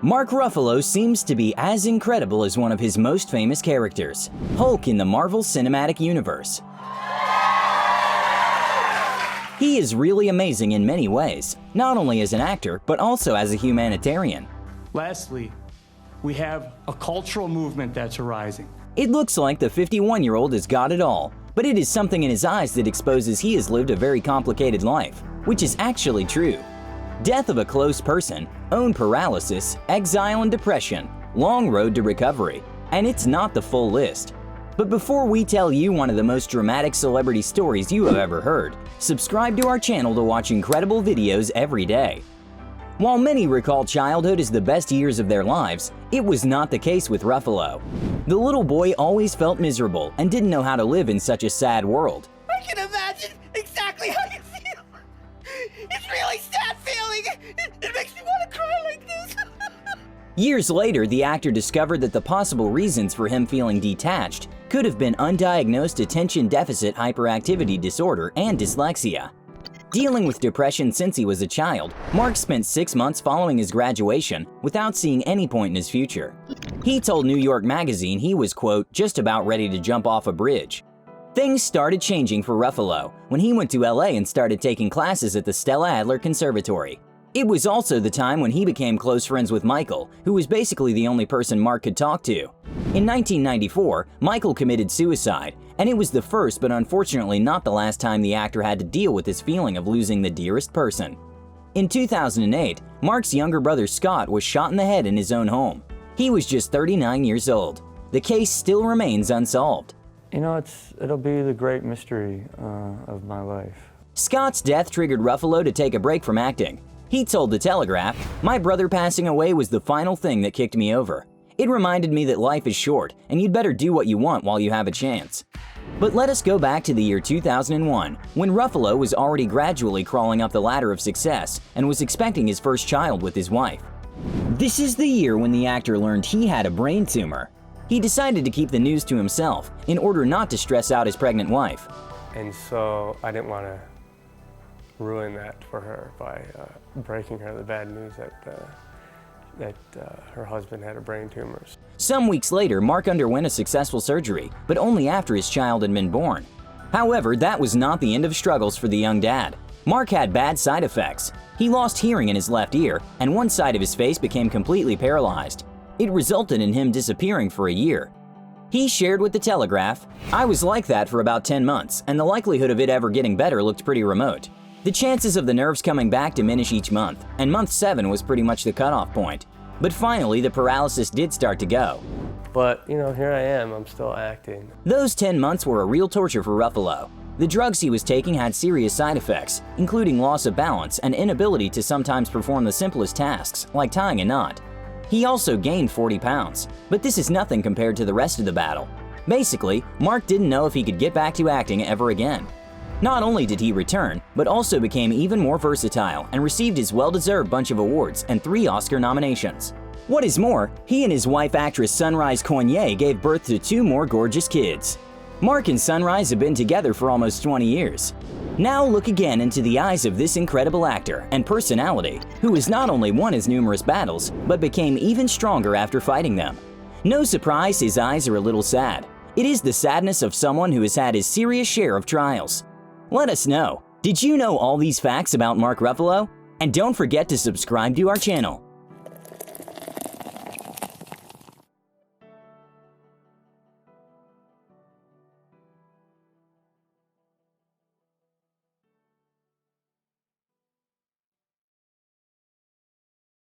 Mark Ruffalo seems to be as incredible as one of his most famous characters, Hulk in the Marvel Cinematic Universe. He is really amazing in many ways, not only as an actor, but also as a humanitarian. Lastly, we have a cultural movement that's arising. It looks like the 51-year-old has got it all, but it is something in his eyes that exposes he has lived a very complicated life, which is actually true. Death of a close person, own paralysis, exile and depression, long road to recovery, and it's not the full list. But before we tell you one of the most dramatic celebrity stories you have ever heard, subscribe to our channel to watch incredible videos every day. While many recall childhood as the best years of their lives, it was not the case with Ruffalo. The little boy always felt miserable and didn't know how to live in such a sad world. I can imagine exactly how you feel. It's really sad feeling. It makes me want to cry like this. Years later, the actor discovered that the possible reasons for him feeling detached could have been undiagnosed attention deficit hyperactivity disorder and dyslexia. Dealing with depression since he was a child, Mark spent 6 months following his graduation without seeing any point in his future. He told New York Magazine he was, quote, just about ready to jump off a bridge. Things started changing for Ruffalo when he went to LA and started taking classes at the Stella Adler Conservatory. It was also the time when he became close friends with Michael, who was basically the only person Mark could talk to. In 1994, Michael committed suicide, and it was the first but unfortunately not the last time the actor had to deal with this feeling of losing the dearest person. In 2008, Mark's younger brother Scott was shot in the head in his own home. He was just 39 years old. The case still remains unsolved. You know, it'll be the great mystery of my life. Scott's death triggered Ruffalo to take a break from acting. He told The Telegraph, "My brother passing away was the final thing that kicked me over. It reminded me that life is short and you'd better do what you want while you have a chance." But let us go back to the year 2001, when Ruffalo was already gradually crawling up the ladder of success and was expecting his first child with his wife. This is the year when the actor learned he had a brain tumor. He decided to keep the news to himself in order not to stress out his pregnant wife. And so I didn't want to ruin that for her by breaking her the bad news that her husband had a brain tumor. Some weeks later, Mark underwent a successful surgery, but only after his child had been born. However, that was not the end of struggles for the young dad. Mark had bad side effects. He lost hearing in his left ear, and one side of his face became completely paralyzed. It resulted in him disappearing for a year. He shared with The Telegraph, "I was like that for about 10 months, and the likelihood of it ever getting better looked pretty remote. The chances of the nerves coming back diminish each month, and month 7 was pretty much the cutoff point. But finally, the paralysis did start to go." But, you know, here I am, I'm still acting. Those 10 months were a real torture for Ruffalo. The drugs he was taking had serious side effects, including loss of balance and inability to sometimes perform the simplest tasks, like tying a knot. He also gained 40 pounds, but this is nothing compared to the rest of the battle. Basically, Mark didn't know if he could get back to acting ever again. Not only did he return, but also became even more versatile and received his well-deserved bunch of awards and 3 Oscar nominations. What is more, he and his wife actress Sunrise Coignet gave birth to 2 more gorgeous kids. Mark and Sunrise have been together for almost 20 years. Now look again into the eyes of this incredible actor and personality who has not only won his numerous battles, but became even stronger after fighting them. No surprise his eyes are a little sad. It is the sadness of someone who has had his serious share of trials. Let us know, did you know all these facts about Mark Ruffalo? And don't forget to subscribe to our channel.